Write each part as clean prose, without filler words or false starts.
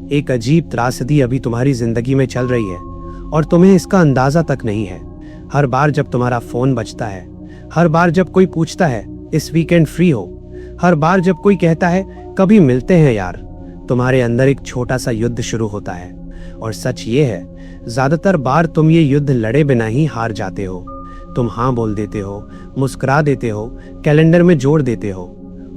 एक अजीब त्रासदी अभी तुम्हारी जिंदगी में चल रही है और तुम्हें इसका अंदाजा तक नहीं है। हर बार जब तुम्हारा फोन बजता है, हर बार जब कोई पूछता है इस वीकेंड फ्री हो, हर बार जब कोई कहता है कभी मिलते हैं यार, तुम्हारे अंदर एक छोटा सा युद्ध शुरू होता है। और सच ये है, ज्यादातर बार तुम ये युद्ध लड़े बिना ही हार जाते हो। तुम हाँ बोल देते हो, मुस्कुरा देते हो, कैलेंडर में जोड़ देते हो,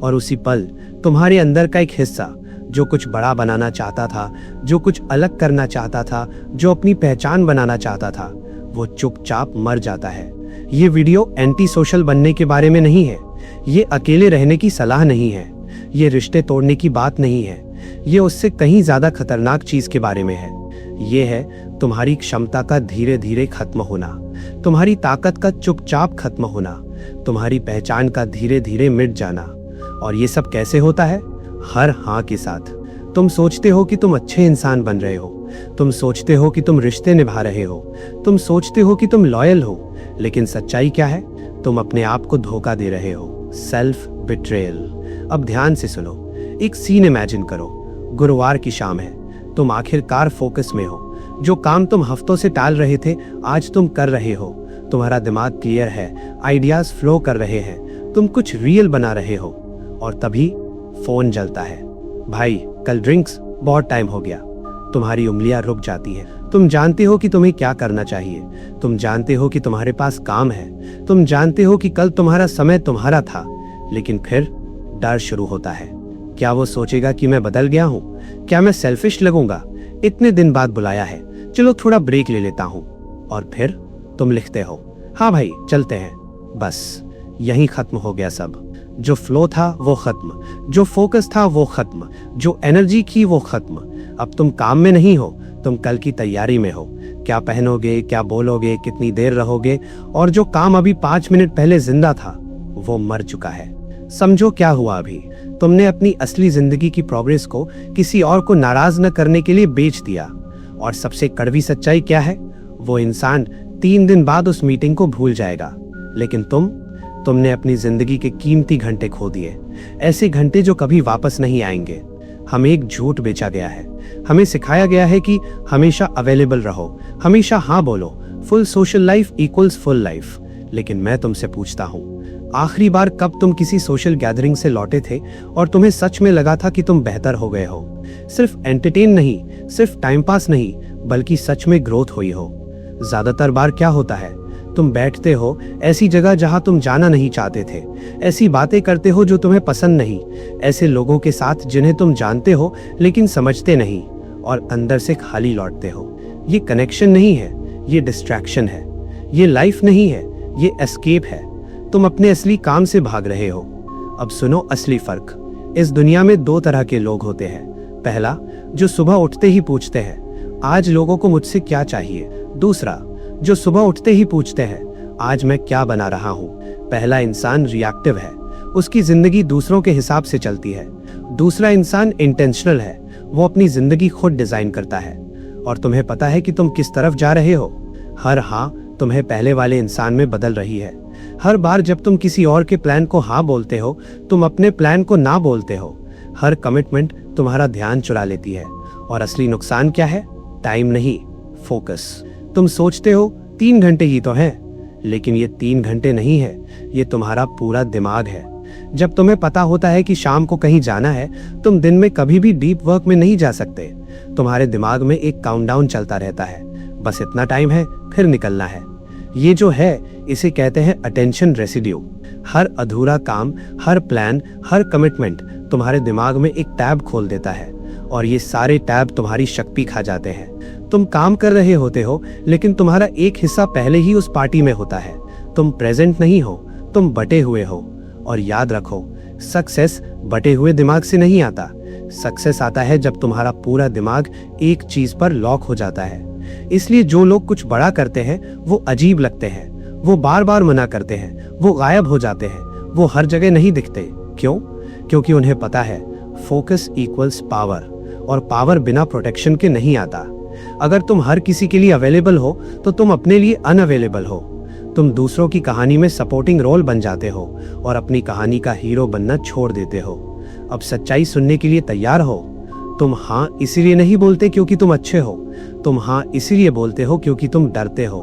और उसी पल तुम्हारे अंदर का एक हिस्सा जो कुछ बड़ा बनाना चाहता था, जो कुछ अलग करना चाहता था, जो अपनी पहचान बनाना चाहता था, वो चुपचाप मर जाता है। ये वीडियो एंटी सोशल बनने के बारे में नहीं है, ये अकेले रहने की सलाह नहीं है, ये रिश्ते तोड़ने की बात नहीं है, ये उससे कहीं ज्यादा खतरनाक चीज के बारे में है। ये है तुम्हारी क्षमता का धीरे धीरे खत्म होना, तुम्हारी ताकत का चुपचाप खत्म होना, तुम्हारी पहचान का धीरे धीरे मिट जाना। और ये सब कैसे होता है? हर हाँ के साथ। तुम सोचते हो कि तुम अच्छे इंसान बन रहे हो, तुम सोचते हो कि तुम रिश्ते निभा रहे हो, तुम सोचते हो कि तुम लॉयल हो, लेकिन सच्चाई क्या है? तुम अपने आप को धोखा दे रहे हो। Self betrayal. अब ध्यान से सुनो, एक सीन इमेजिन करो। गुरुवार की शाम है, तुम आखिरकार फोकस में हो। जो काम तुम हफ्तों से टाल रहे थे आज तुम कर रहे हो। तुम्हारा दिमाग क्लियर है, आइडियाज फ्लो कर रहे हैं, तुम कुछ रियल बना रहे हो। और तभी फोन जलता है। भाई कल ड्रिंक्स, बहुत टाइम हो गया। तुम्हारी उंगलियां रुक जाती हैं। तुम जानते हो कि तुम्हें क्या करना चाहिए, तुम जानते हो कि तुम्हारे पास काम है, तुम जानते हो कि कल तुम्हारा समय तुम्हारा था, लेकिन फिर डर शुरू होता है। क्या वो सोचेगा कि मैं बदल गया हूँ? क्या मैं सेल्फिश लगूंगा? इतने दिन बाद बुलाया है, चलो थोड़ा ब्रेक ले लेता हूँ। और फिर तुम लिखते हो, हाँ भाई चलते हैं। बस यहीं खत्म हो गया सब। जो फ्लो था वो खत्म, जो फोकस था वो खत्म, जो एनर्जी की वो खत्म। अब तुम काम में नहीं हो, तुम कल की तैयारी में हो। क्या पहनोगे, क्या बोलोगे, कितनी देर रहोगे, और जो काम अभी 5 मिनट पहले जिंदा था वो मर चुका है। समझो क्या हुआ अभी? तुमने अपनी असली जिंदगी की प्रोग्रेस को किसी और को नाराज न करने के लिए बेच दिया। और सबसे कड़वी सच्चाई क्या है? वो इंसान 3 दिन बाद उस मीटिंग को भूल जाएगा, लेकिन तुमने अपनी जिंदगी के कीमती घंटे खो दिए। ऐसे घंटे जो कभी वापस नहीं आएंगे। हमें एक झूठ बेचा गया है, हमें सिखाया गया है कि हमेशा अवेलेबल रहो, हमेशा हाँ बोलो, full social life equals full life. लेकिन मैं तुमसे पूछता हूँ, आखिरी बार कब तुम किसी सोशल गैदरिंग से लौटे थे और तुम्हें सच में लगा था कि तुम बेहतर हो गए हो? सिर्फ एंटरटेन नहीं, सिर्फ टाइम पास नहीं, बल्कि सच में ग्रोथ हुई हो। ज्यादातर बार क्या होता है, तुम बैठते हो ऐसी जगह जहां तुम जाना नहीं चाहते थे, ऐसी बातें करते हो जो तुम्हें पसंद नहीं, ऐसे लोगों के साथ जिन्हें तुम जानते हो लेकिन समझते नहीं, और अंदर से खाली लौटते हो। ये कनेक्शन नहीं है, ये डिस्ट्रैक्शन है। ये लाइफ नहीं है, ये एस्केप है। तुम अपने असली काम से भाग रहे हो। अब सुनो असली फर्क। इस दुनिया में 2 तरह के लोग होते हैं। पहला, जो सुबह उठते ही पूछते हैं आज लोगों को मुझसे क्या चाहिए। दूसरा, जो सुबह उठते ही पूछते हैं आज मैं क्या बना रहा हूँ। पहला इंसान रिएक्टिव है, उसकी जिंदगी दूसरों के हिसाब से चलती है। दूसरा इंसान इंटेंशनल है, वो अपनी जिंदगी खुद डिजाइन करता है। और तुम्हें पता है कि तुम किस तरफ जा रहे हो? हर हाँ तुम्हें पहले वाले इंसान में बदल रही है। हर बार जब तुम किसी और के प्लान को हाँ बोलते हो, तुम अपने प्लान को ना बोलते हो। हर कमिटमेंट तुम्हारा ध्यान चुरा लेती है। और असली नुकसान क्या है? टाइम नहीं, फोकस। तुम सोचते हो 3 घंटे ही तो हैं, लेकिन ये 3 घंटे नहीं है, ये तुम्हारा पूरा दिमाग है। जब तुम्हें पता होता है कि शाम को कहीं जाना है, तुम दिन में कभी भी डीप वर्क में नहीं जा सकते। तुम्हारे दिमाग में एक काउंटडाउन चलता रहता है, बस इतना टाइम है फिर निकलना है। ये जो है इसे कहते हैं अटेंशन रेसिड्यू। हर अधूरा काम, हर प्लान, हर कमिटमेंट तुम्हारे दिमाग में एक टैब खोल देता है, और ये सारे टैब तुम्हारी शक्ति खा जाते हैं। तुम काम कर रहे होते हो, लेकिन तुम्हारा एक हिस्सा पहले ही उस पार्टी में होता है। तुम प्रेजेंट नहीं हो, तुम बटे हुए हो। और याद रखो, सक्सेस बटे हुए दिमाग से नहीं आता। सक्सेस आता है जब तुम्हारा पूरा दिमाग एक चीज पर लॉक हो जाता है। इसलिए जो लोग कुछ बड़ा करते हैं वो अजीब लगते हैं, वो बार बार मना करते हैं, वो गायब हो जाते हैं, वो हर जगह नहीं दिखते। क्यों? क्योंकि उन्हें पता है फोकस इक्वल्स पावर, और पावर बिना प्रोटेक्शन के नहीं आता। अगर तुम हर किसी के लिए अवेलेबल हो तो तुम अपने लिए अनअवेलेबल हो। तुम दूसरों की कहानी में सपोर्टिंग रोल बन जाते हो और अपनी कहानी का हीरो बनना छोड़ देते हो। अब सच्चाई सुनने के लिए तैयार हो? तुम हाँ इसीलिए नहीं बोलते क्योंकि तुम अच्छे हो, तुम हाँ इसीलिए बोलते हो क्योंकि तुम डरते हो।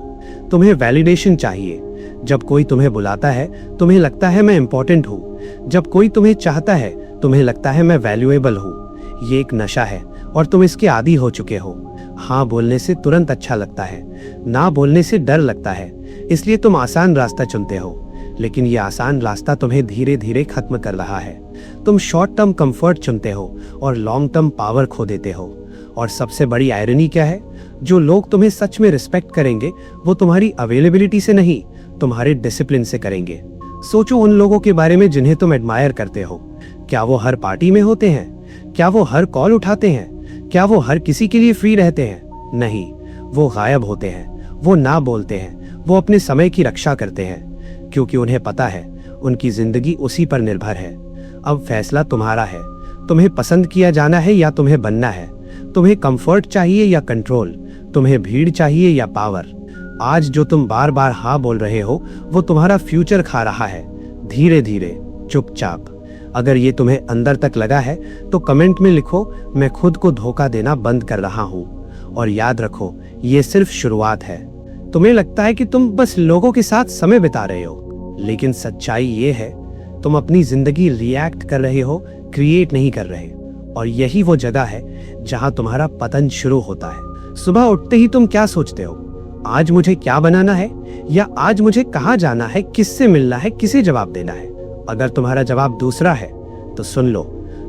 तुम्हें वैलिडेशन चाहिए। जब कोई तुम्हें बुलाता है तुम्हें लगता है मैं इंपॉर्टेंट हूँ। जब कोई तुम्हें चाहता है तुम्हें लगता है मैं वैल्यूएबल हूँ। ये एक नशा है और तुम इसके आदी हो चुके हो। हाँ बोलने से तुरंत अच्छा लगता है, ना बोलने से डर लगता है, इसलिए तुम आसान रास्ता चुनते हो। लेकिन ये आसान रास्ता तुम्हें धीरे धीरे खत्म कर रहा है। तुम शॉर्ट टर्म कंफर्ट चुनते हो और लॉन्ग टर्म पावर खो देते हो। और सबसे बड़ी आयरनी क्या है, जो लोग तुम्हें सच में रिस्पेक्ट करेंगे वो तुम्हारी अवेलेबिलिटी से नहीं, तुम्हारे डिसिप्लिन से करेंगे। सोचो उन लोगों के बारे में जिन्हें तुम एडमायर करते हो। क्या वो हर पार्टी में होते हैं? क्या वो हर कॉल उठाते हैं? क्या वो हर किसी के लिए फ्री रहते हैं? नहीं, वो गायब होते हैं, वो ना बोलते हैं, वो अपने समय की रक्षा करते हैं, क्योंकि उन्हें पता है उनकी जिंदगी उसी पर निर्भर है। अब फैसला तुम्हारा है, तुम्हें पसंद किया जाना है या तुम्हें बनना है, तुम्हें कंफर्ट चाहिए या कंट्रोल, तुम्हें भीड़ चाहिए या पावर। आज जो तुम बार बार हाँ बोल रहे हो वो तुम्हारा फ्यूचर खा रहा है, धीरे धीरे, चुपचाप। अगर ये तुम्हें अंदर तक लगा है तो कमेंट में लिखो मैं खुद को धोखा देना बंद कर रहा हूँ। और याद रखो ये सिर्फ शुरुआत है। तुम्हें लगता है कि तुम बस लोगों के साथ समय बिता रहे हो, लेकिन सच्चाई ये है तुम अपनी जिंदगी रिएक्ट कर रहे हो, क्रिएट नहीं कर रहे। और यही वो जगह है जहां तुम्हारा पतन शुरू होता है। सुबह उठते ही तुम क्या सोचते हो? आज मुझे क्या बनाना है, या आज मुझे कहाँ जाना है, किससे मिलना है, किसे जवाब देना है? अगर तुम्हारा जवाब दूसरा है तो सुन लो,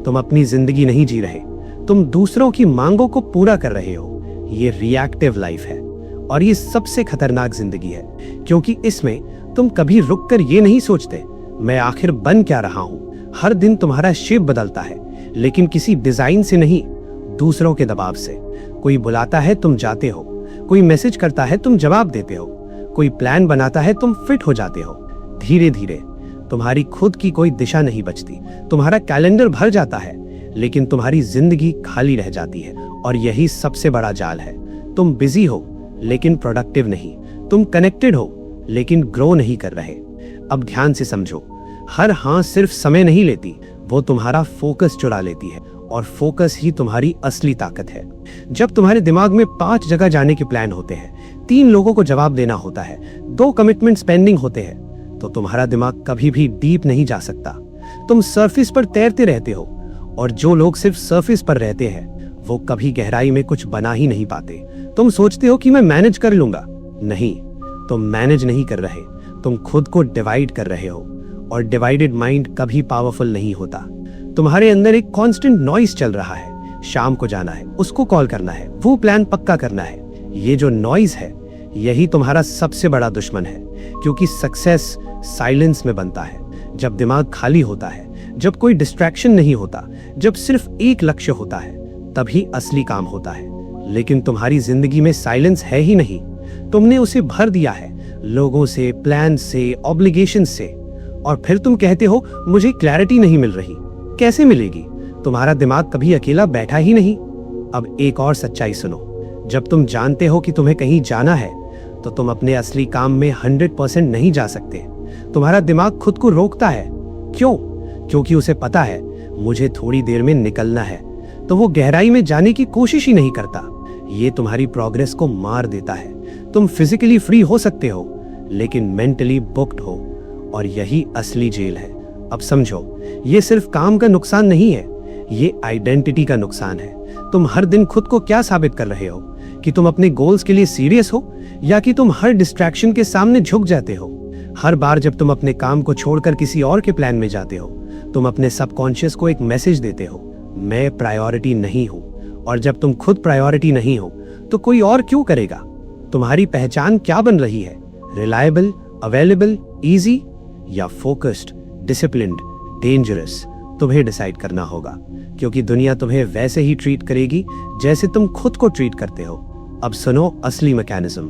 तुम अपनी जिंदगी नहीं जी रहे, तुम दूसरों की मांगों को पूरा कर रहे हो। ये रिएक्टिव लाइफ है और ये सबसे खतरनाक जिंदगी है, क्योंकि इसमें तुम कभी रुककर ये नहीं सोचते मैं आखिर बन क्या रहा हूँ। हर दिन तुम्हारा शेप बदलता है, लेकिन किसी डिजाइन से नहीं, दूसरों के दबाव से। कोई बुलाता है तुम जाते हो, कोई मैसेज करता है तुम जवाब देते हो, कोई प्लान बनाता है तुम फिट हो जाते हो। धीरे धीरे तुम्हारी खुद की कोई दिशा नहीं बचती। तुम्हारा कैलेंडर भर जाता है लेकिन तुम्हारी जिंदगी खाली रह जाती है। और यही सबसे बड़ा जाल है। तुम बिजी हो लेकिन प्रोडक्टिव नहीं, तुम कनेक्टेड हो लेकिन ग्रो नहीं कर रहे। अब ध्यान से समझो, हर हाँ सिर्फ समय नहीं लेती, वो तुम्हारा फोकस चुरा लेती है। और फोकस ही तुम्हारी असली ताकत है। जब तुम्हारे दिमाग में 5 जगह जाने के प्लान होते हैं, 3 लोगों को जवाब देना होता है, 2 कमिटमेंट्स पेंडिंग होते हैं, तो तुम्हारा दिमाग कभी भी डीप नहीं जा सकता। तुम सरफेस पर तैरते रहते हो, और जो लोग सिर्फ सरफेस पर रहते हैं वो कभी गहराई में कुछ बना ही नहीं पाते। तुम सोचते हो कि मैं मैनेज कर लूंगा, नहीं, तुम मैनेज नहीं कर रहे, तुम खुद को डिवाइड कर रहे हो। और डिवाइडेड माइंड कभी पावरफुल नहीं होता। तुम्हारे अंदर एक कांस्टेंट नॉइस चल रहा है, शाम को जाना है, उसको कॉल करना है, वो प्लान पक्का करना है। ये जो नॉइस है यही तुम्हारा सबसे बड़ा दुश्मन है, क्योंकि सक्सेस साइलेंस में बनता है। जब दिमाग खाली होता है, जब कोई डिस्ट्रैक्शन नहीं होता, जब सिर्फ एक लक्ष्य होता है, तभी असली काम होता है। लेकिन तुम्हारी जिंदगी में साइलेंस है ही नहीं, तुमने उसे भर दिया है लोगों से, प्लान से, ऑब्लिगेशन से। और फिर तुम कहते हो मुझे क्लैरिटी नहीं मिल रही। कैसे मिलेगी? तुम्हारा दिमाग कभी अकेला बैठा ही नहीं। अब एक और सच्चाई सुनो, जब तुम जानते हो कि तुम्हें कहीं जाना है तो तुम अपने असली काम में 100% नहीं जा सकते। तुम्हारा दिमाग खुद को रोकता है। क्यों? क्योंकि उसे पता है मुझे थोड़ी देर में निकलना है, तो वो गहराई में जाने की कोशिश ही नहीं करता। ये तुम्हारी प्रोग्रेस को मार देता है। तुम फिजिकली फ्री हो सकते हो लेकिन मेंटली बुक्ड हो, और यही असली जेल है। अब समझो, ये सिर्फ काम का नुकसान नहीं है, ये आइडेंटिटी का नुकसान है। तुम हर दिन खुद को क्या साबित कर रहे हो? कि तुम अपने गोल्स के लिए सीरियस हो, या कि तुम हर डिस्ट्रैक्शन के सामने झुक जाते हो? हर बार जब तुम अपने काम को छोड़कर किसी और के प्लान में जाते हो, तुम अपने सबकॉन्शियस को एक मैसेज देते हो, मैं प्रायोरिटी नहीं हूं। और जब तुम खुद प्रायोरिटी नहीं हो तो कोई और क्यों करेगा? तुम्हारी पहचान क्या बन रही है? रिलायबल, अवेलेबल, इजी, या फोकस्ड, डिसिप्लिन्ड, डेंजरस? तुम्हें डिसाइड करना होगा, क्योंकि दुनिया तुम्हें वैसे ही ट्रीट करेगी जैसे तुम खुद को ट्रीट करते हो। अब सुनो असली मैकेनिज्म।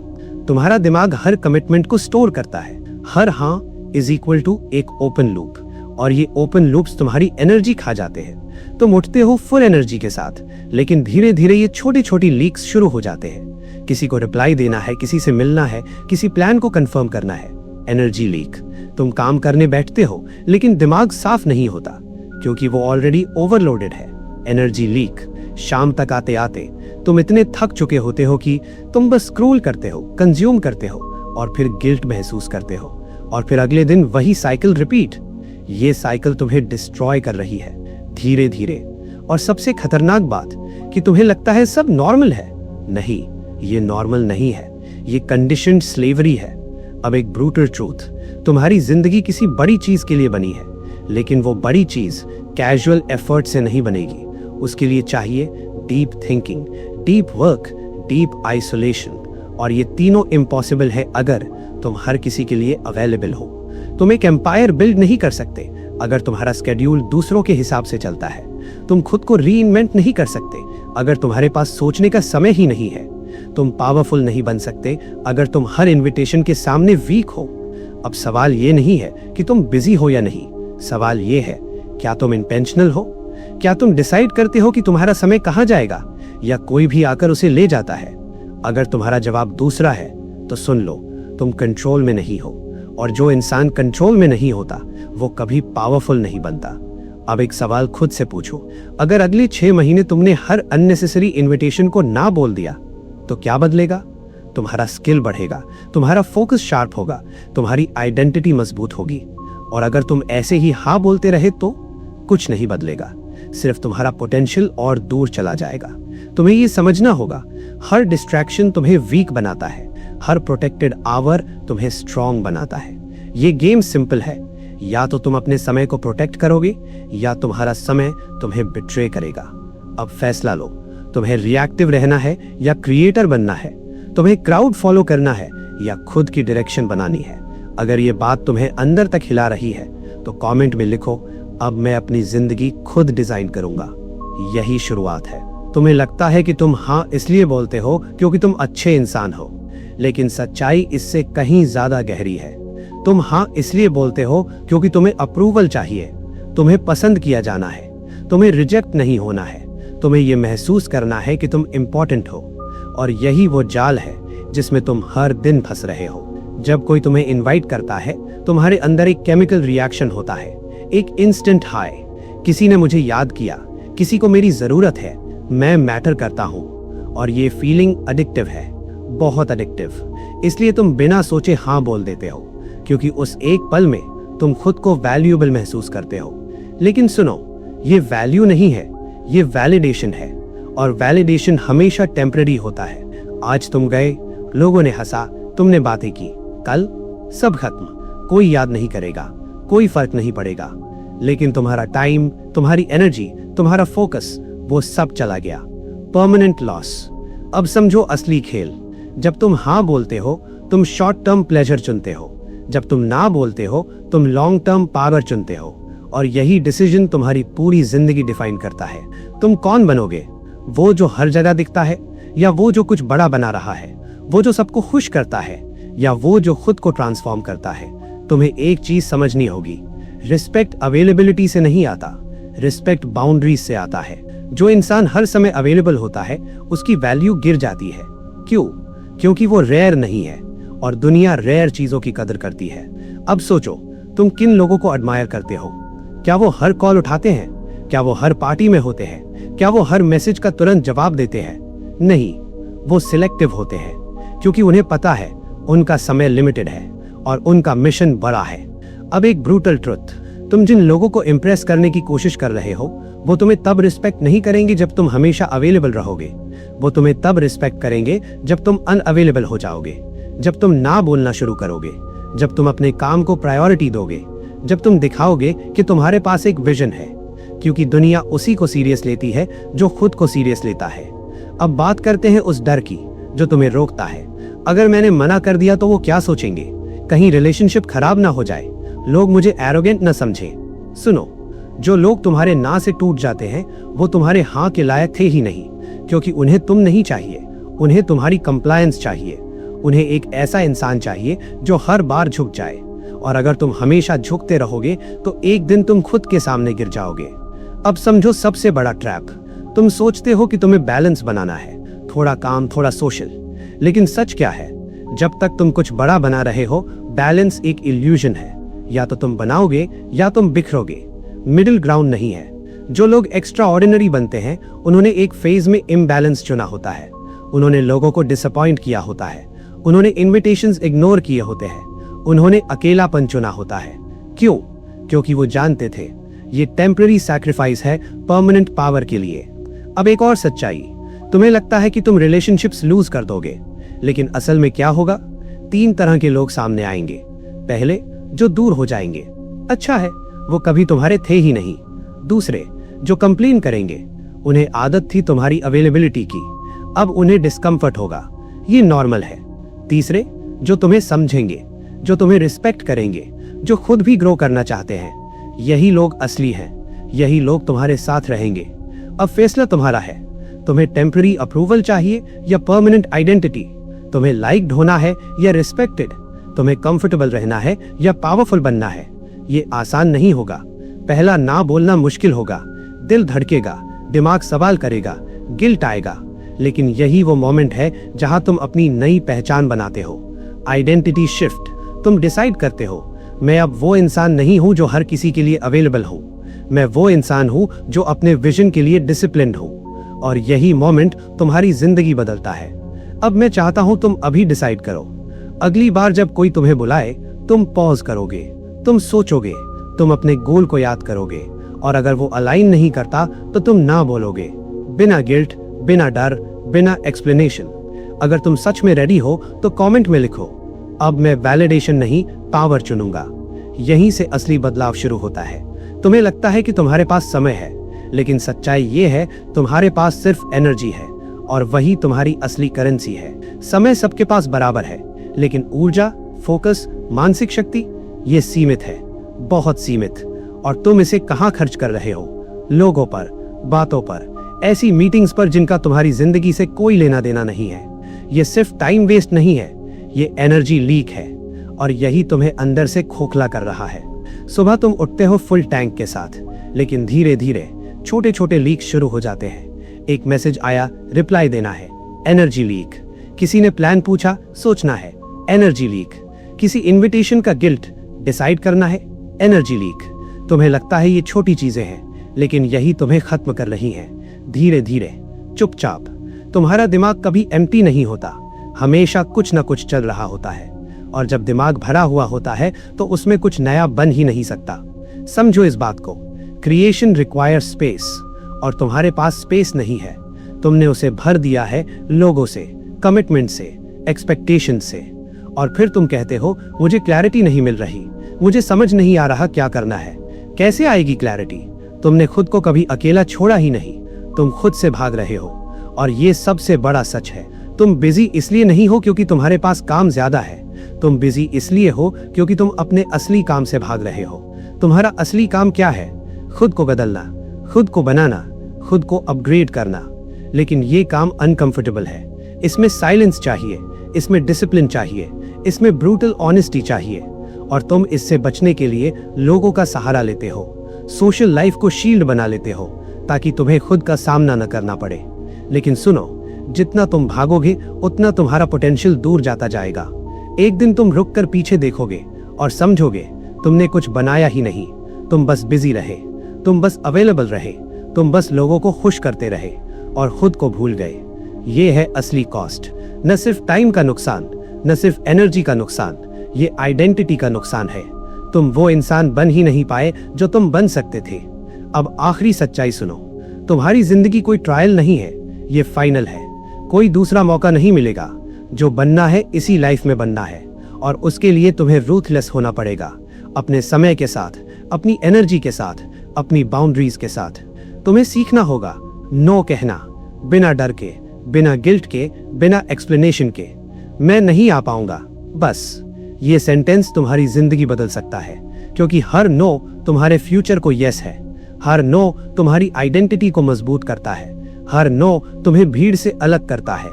तुम्हारा दिमाग हर कमिटमेंट को स्टोर करता है। हर हाँ इज इक्वल टू एक ओपन लूप, और ये ओपन लूप्स तुम्हारी एनर्जी खा जाते हैं। तुम उठते हो फुल एनर्जी के साथ, लेकिन धीरे धीरे ये छोटी छोटी लीक्स शुरू हो जाते हैं। किसी को रिप्लाई देना है, किसी से मिलना है, किसी प्लान को कंफर्म करना है। Energy leak. तुम काम करने बैठते हो लेकिन दिमाग साफ नहीं होता, क्योंकि वो ऑलरेडी ओवरलोडेड है। Energy leak. शाम तक आते आते तुम इतने थक चुके होते हो कि तुम बस स्क्रॉल करते हो, कंज्यूम करते हो और फिर गिल्ट महसूस करते हो और फिर अगले दिन वही साइकिल रिपीट। ये साइकिल तुम्हें डिस्ट्रॉय कर रही है धीरे धीरे। और सबसे खतरनाक बात कि तुम्हें लगता है सब नॉर्मल है। नहीं, ये नॉर्मल नहीं है, ये कंडीशन्ड स्लेवरी है। अब एक ब्रूटल ट्रूथ, तुम्हारी जिंदगी किसी बड़ी चीज के लिए बनी है, लेकिन वो बड़ी चीज कैजुअल एफर्ट से नहीं बनेगी। उसके लिए चाहिए deep thinking, deep work, deep isolation, और ये तीनों इम्पॉसिबल है अगर तुम हर किसी के लिए अवेलेबल हो। तुम एक एम्पायर बिल्ड नहीं कर सकते अगर तुम्हारा स्केड्यूल दूसरों के हिसाब से चलता है। तुम खुद को रीइन्वेंट नहीं कर सकते अगर तुम्हारे पास सोचने का समय ही नहीं है। तुम पावरफुल नहीं बन सकते अगर तुम हर इनविटेशन के सामने वीक हो। अब सवाल ये नहीं है कि तुम बिजी हो या नहीं, सवाल ये है क्या तुम इंटेंशनल हो? क्या तुम डिसाइड करते हो कि तुम्हारा समय कहाँ जाएगा या कोई भी आकर उसे ले जाता है? अगर तुम्हारा जवाब दूसरा है तो सुन लो, तुम कंट्रोल में नहीं हो, और जो इंसान कंट्रोल में नहीं होता वो कभी पावरफुल नहीं बनता। अब एक सवाल खुद से पूछो, अगर अगले 6 महीने तुमने हर अननेसेसरी इनविटेशन को ना बोल दिया तो क्या बदलेगा? तुम्हारा स्किल बढ़ेगा, तुम्हारा फोकस शार्प होगा, तुम्हारी आइडेंटिटी मजबूत होगी। और अगर तुम ऐसे ही हाँ बोलते रहे तो कुछ नहीं बदलेगा, सिर्फ तुम्हारा पोटेंशियल और दूर चला जाएगा। तुम्हें ये समझना होगा, हर डिस्ट्रैक्शन तुम्हें वीक बनाता है, हर प्रोटेक्टेड आवर तुम्हें स्ट्रॉन्ग बनाता है। ये गेम सिंपल है, या तो तुम अपने समय को प्रोटेक्ट करोगे या तुम्हारा समय तुम्हें बिट्रे करेगा। अब फैसला लो, तुम्हें रिएक्टिव रहना है या क्रिएटर बनना है? तुम्हें क्राउड फॉलो करना है या खुद की डायरेक्शन बनानी है? अगर ये बात तुम्हें अंदर तक हिला रही है तो कमेंट में लिखो, अब मैं अपनी जिंदगी खुद डिजाइन करूंगा। यही शुरुआत है। तुम्हें लगता है कि तुम हाँ इसलिए बोलते हो क्योंकि तुम अच्छे इंसान हो, लेकिन सच्चाई इससे कहीं ज्यादा गहरी है। तुम हाँ इसलिए बोलते हो क्योंकि तुम्हें अप्रूवल चाहिए, तुम्हें पसंद किया जाना है, तुम्हें रिजेक्ट नहीं होना है, तुम्हें यह महसूस करना है कि तुम इंपॉर्टेंट हो। और यही वो जाल है जिसमें तुम हर दिन फंस रहे हो। जब कोई तुम्हें इनवाइट करता है, तुम्हारे अंदर एक केमिकल रिएक्शन होता है, एक इंस्टेंट हाई, किसी ने मुझे याद किया, किसी को मेरी जरूरत है, मैं मैटर करता हूं। और ये फीलिंग एडिक्टिव है, बहुत एडिक्टिव। इसलिए तुम बिना सोचे हाँ बोल देते हो, क्योंकि उस एक पल में तुम खुद को वैल्यूएबल महसूस करते हो। लेकिन सुनो, ये वैल्यू नहीं है, ये वैलिडेशन है, और वैलिडेशन हमेशा टेम्पररी होता है। आज तुम गए, लोगों ने हंसा, तुमने बातें की, कल सब खत्म, कोई याद नहीं करेगा, कोई फर्क नहीं पड़ेगा। लेकिन तुम्हारा टाइम, तुम्हारी एनर्जी, तुम्हारा फोकस, वो सब चला गया, परमानेंट लॉस। अब समझो असली खेल। जब तुम हाँ बोलते हो तुम शॉर्ट टर्म प्लेजर चुनते हो, जब तुम ना बोलते हो तुम लॉन्ग टर्म पावर चुनते हो। और यही डिसीजन तुम्हारी पूरी जिंदगी डिफाइन करता है। तुम कौन बनोगे, वो जो हर जगह दिखता है, या वो जो कुछ बड़ा बना रहा है, वो जो सबको खुश करता है, या वो जो खुद को ट्रांसफॉर्म करता है? तुम्हें एक चीज समझनी होगी, रिस्पेक्ट अवेलेबिलिटी से नहीं आता, रिस्पेक्ट बाउंड्रीज से आता है। जो इंसान हर समय अवेलेबल होता है उसकी वैल्यू गिर जाती है। क्यों? क्योंकि वो रेयर नहीं है, और दुनिया रेयर चीजों की कदर करती है। अब सोचो, तुम किन लोगों को एडमायर करते हो? क्या वो हर कॉल उठाते हैं? क्या वो हर पार्टी में होते हैं? क्या वो हर मैसेज का तुरंत जवाब देते हैं? नहीं, वो सिलेक्टिव होते हैं, क्योंकि उन्हें पता है उनका समय लिमिटेड है और उनका मिशन बड़ा है। अब एक ब्रूटल ट्रुथ, तुम जिन लोगों को इम्प्रेस करने की कोशिश कर रहे हो वो तुम्हें तब रिस्पेक्ट नहीं करेंगे जब तुम हमेशा अवेलेबल रहोगे। वो तुम्हें तब रिस्पेक्ट करेंगे जब तुम अनअवेलेबल हो जाओगे, जब तुम ना बोलना शुरू करोगे, जब तुम अपने काम को प्रायोरिटी दोगे, जब तुम दिखाओगे कि तुम्हारे पास एक विजन है। क्योंकि दुनिया उसी को सीरियस लेती है जो खुद को सीरियस लेता है। अब बात करते हैं उस डर की जो तुम्हें रोकता है। अगर मैंने मना कर दिया तो वो क्या सोचेंगे? कहीं रिलेशनशिप खराब ना हो जाए, लोग मुझे एरोगेंट न समझे। सुनो, जो लोग तुम्हारे ना से टूट जाते हैं वो तुम्हारे हाँ के लायक थे ही नहीं, क्योंकि उन्हें तुम नहीं चाहिए, उन्हें तुम्हारी कंप्लायंस चाहिए। उन्हें एक ऐसा इंसान चाहिए जो हर बार झुक जाए। और अगर तुम हमेशा झुकते रहोगे तो एक दिन तुम खुद के सामने गिर जाओगे। अब समझो सबसे बड़ा ट्रैप, तुम सोचते हो कि तुम्हें बैलेंस बनाना है, थोड़ा काम थोड़ा सोशल। लेकिन सच क्या है, जब तक तुम कुछ बड़ा बना रहे हो बैलेंस एक इल्यूजन है। या तो तुम बनाओगे या तुम बिखरोगे, मिडिल ग्राउंड नहीं है। जो लोग एक्स्ट्रा ऑर्डिनरी बनते हैं उन्होंने एक फेज में इम्बैलेंस चुना होता है, उन्होंने लोगों को डिसअपॉइंट किया होता है, उन्होंने इन्विटेशंस इग्नोर किए होते हैं, उन्होंने अकेलापन चुना होता है। क्यों? क्योंकि वो जानते थे ये टेम्पररी सैक्रिफाइस है परमानेंट पावर के लिए। अब एक और सच्चाई, तुम्हें लगता है कि तुम रिलेशनशिप्स लूज कर दोगे, लेकिन असल में क्या होगा? 3 तरह के लोग सामने आएंगे। पहले, जो दूर हो जाएंगे, अच्छा है वो कभी तुम्हारे थे ही नहीं। दूसरे, जो कंप्लेन करेंगे, उन्हें आदत थी तुम्हारी अवेलेबिलिटी की, अब उन्हें डिस्कंफर्ट होगा, ये नॉर्मल है। तीसरे, जो तुम्हें समझेंगे, जो तुम्हें रिस्पेक्ट करेंगे, जो खुद भी ग्रो करना चाहते हैं, यही लोग असली हैं, यही लोग तुम्हारे साथ रहेंगे। अब फैसला तुम्हारा है, तुम्हें टेम्पररी अप्रूवल चाहिए या परमानेंट आइडेंटिटी, तुम्हें लाइक्ड होना है या रिस्पेक्टेड, तुम्हें कंफर्टेबल रहना है या पावरफुल बनना है। ये आसान नहीं होगा, पहला ना बोलना मुश्किल होगा, दिल धड़केगा, दिमाग सवाल करेगा, गिल्ट आएगा, लेकिन यही वो मोमेंट है जहां तुम अपनी नई पहचान बनाते हो। आइडेंटिटी शिफ्ट, तुम डिसाइड करते हो मैं अब वो इंसान नहीं हूं जो हर किसी के लिए अवेलेबल हूं, मैं वो इंसान हूं जो अपने विजन के लिए डिसिप्लिन्ड हूं, और यही मोमेंट तुम्हारी जिंदगी बदलता है। अब मैं चाहता हूं तुम अभी डिसाइड करो, अगली बार जब कोई तुम्हें बुलाए तुम पॉज करोगे, तुम सोचोगे, तुम अपने गोल को याद करोगे, और अगर वो अलाइन नहीं करता तो तुम ना बोलोगे, बिना गिल्ट, बिना डर, बिना एक्सप्लेनेशन। अगर तुम सच में रेडी हो तो कमेंट में लिखो, अब मैं वैलिडेशन नहीं पावर चुनूंगा। यहीं से असली बदलाव शुरू होता है। तुम्हें लगता है कि तुम्हारे पास समय है, लेकिन सच्चाई ये है तुम्हारे पास सिर्फ एनर्जी है, और वही तुम्हारी असली करेंसी है। समय सबके पास बराबर है, लेकिन ऊर्जा, फोकस, मानसिक शक्ति ये सीमित है, बहुत सीमित। और तुम इसे कहाँ खर्च कर रहे हो? लोगों पर, बातों पर, ऐसी मीटिंग्स पर जिनका तुम्हारी जिंदगी से कोई लेना देना नहीं है। ये सिर्फ टाइम वेस्ट नहीं है, ये एनर्जी लीक है, और यही तुम्हें अंदर से खोखला कर रहा है। सुबह तुम उठते हो फुल टैंक के साथ, लेकिन धीरे धीरे छोटे छोटे लीक शुरू हो जाते हैं। एक मैसेज आया, रिप्लाई देना है, एनर्जी लीक। किसी ने प्लान पूछा, सोचना है, एनर्जी लीक। किसी इनविटेशन का गिल्ट, डिसाइड करना है, एनर्जी लीक। तुम्हें लगता है ये छोटी चीजें हैं, लेकिन यही तुम्हें खत्म कर रही हैं, धीरे धीरे, चुपचाप। तुम्हारा दिमाग कभी एम्प्टी नहीं होता, हमेशा कुछ ना कुछ चल रहा होता है, और जब दिमाग भरा हुआ होता है तो उसमें कुछ नया बन ही नहीं सकता। समझो इस बात को, क्रिएशन रिक्वायर्स स्पेस, और तुम्हारे पास स्पेस नहीं है। तुमने उसे भर दिया है लोगों से, कमिटमेंट से, एक्सपेक्टेशन से, और फिर तुम कहते हो मुझे क्लैरिटी नहीं मिल रही, मुझे समझ नहीं आ रहा क्या करना है। कैसे आएगी क्लैरिटी? तुमने खुद को कभी अकेला छोड़ा ही नहीं, तुम खुद से भाग रहे हो। और ये सबसे बड़ा सच है, तुम बिजी इसलिए नहीं हो क्योंकि तुम्हारे पास काम ज्यादा है, तुम बिजी इसलिए हो क्योंकि तुम अपने असली काम से भाग रहे हो। तुम्हारा असली काम क्या है? खुद को बदलना, खुद को बनाना, खुद को अपग्रेड करना। लेकिन ये काम अनकंफर्टेबल है, इसमें साइलेंस चाहिए, इसमें डिसिप्लिन चाहिए, इसमें ब्रूटल ऑनेस्टी चाहिए, और तुम इससे बचने के लिए लोगों का सहारा लेते हो, सोशल लाइफ को शील्ड बना लेते हो, ताकि तुम्हें खुद का सामना न करना पड़े। लेकिन सुनो, जितना तुम भागोगे उतना तुम्हारा पोटेंशियल दूर जाता जाएगा। एक दिन तुम रुक कर पीछे देखोगे और समझोगे तुमने कुछ बनाया ही नहीं, तुम बस बिजी रहे, तुम बस अवेलेबल रहे, तुम बस लोगों को खुश करते रहे और खुद को भूल गए। ये है असली कॉस्ट, न सिर्फ टाइम का नुकसान, न सिर्फ एनर्जी का नुकसान, ये आइडेंटिटी का नुकसान है। तुम वो इंसान बन ही नहीं पाए जो तुम बन सकते थे। अब आखिरी सच्चाई सुनो, तुम्हारी जिंदगी कोई ट्रायल नहीं है, ये फाइनल है। कोई दूसरा मौका नहीं मिलेगा। जो बनना है इसी लाइफ में बनना है, और उसके लिए तुम्हें रूथलेस होना पड़ेगा, अपने समय के साथ, अपनी एनर्जी के साथ, अपनी बाउंड्रीज के साथ। तुम्हें सीखना होगा नो कहना, बिना डर के, बिना गिल्ट के, बिना एक्सप्लेनेशन के। मैं नहीं आ पाऊंगा बस। ये सेंटेंस तुम्हारी जिंदगी बदल सकता है, क्योंकि हर नो तुम्हारे फ्यूचर को यस है, हर नो तुम्हारी आइडेंटिटी को मजबूत करता है, हर नो तुम्हें भीड़ से अलग करता है।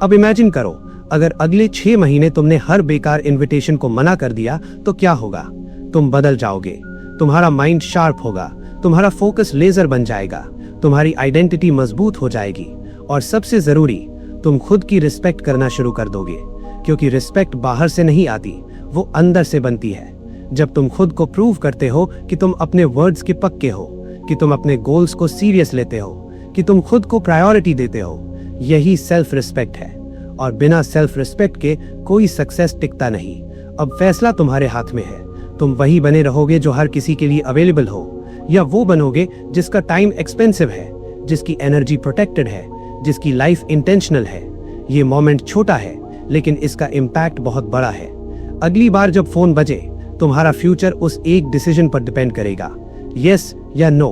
अब इमेजिन करो, अगर अगले 6 महीने तुमने हर बेकार इनविटेशन को मना कर दिया तो क्या होगा? तुम बदल जाओगे, तुम्हारा माइंड शार्प होगा, तुम्हारा फोकस लेजर बन जाएगा, तुम्हारी आइडेंटिटी मजबूत हो जाएगी, और सबसे जरूरी, तुम खुद की रिस्पेक्ट करना शुरू कर दोगे, क्योंकि रिस्पेक्ट बाहर से नहीं आती, वो अंदर से बनती है। जब तुम खुद को प्रूव करते हो कि तुम अपने वर्ड्स के पक्के हो, कि तुम अपने गोल्स को सीरियस लेते हो, कि तुम खुद को प्रायोरिटी देते हो। यही सेल्फ रिस्पेक्ट है, और बिना सेल्फ रिस्पेक्ट के कोई सक्सेस टिकता नहीं। अब फैसला तुम्हारे हाथ में है। तुम वही बने रहोगे जो हर किसी के लिए अवेलेबल हो, या वो बनोगे जिसका टाइम एक्सपेंसिव है, जिसकी एनर्जी प्रोटेक्टेड है, जिसकी लाइफ इंटेंशनल है। ये मोमेंट छोटा है, लेकिन इसका इम्पैक्ट बहुत बड़ा है। अगली बार जब फोन बजे, तुम्हारा फ्यूचर उस एक डिसीजन पर डिपेंड करेगा, यस या नो।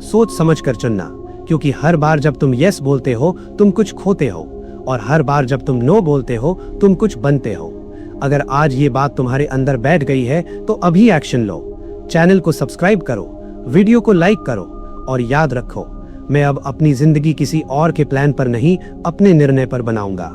सोच समझ कर चुनना, क्योंकि हर बार जब तुम यस बोलते हो तुम कुछ खोते हो, और हर बार जब तुम नो बोलते हो तुम कुछ बनते हो। अगर आज ये बात तुम्हारे अंदर बैठ गई है तो अभी एक्शन लो। चैनल को सब्सक्राइब करो, वीडियो को लाइक करो, और याद रखो, मैं अब अपनी जिंदगी किसी और के प्लान पर नहीं, अपने निर्णय पर बनाऊंगा।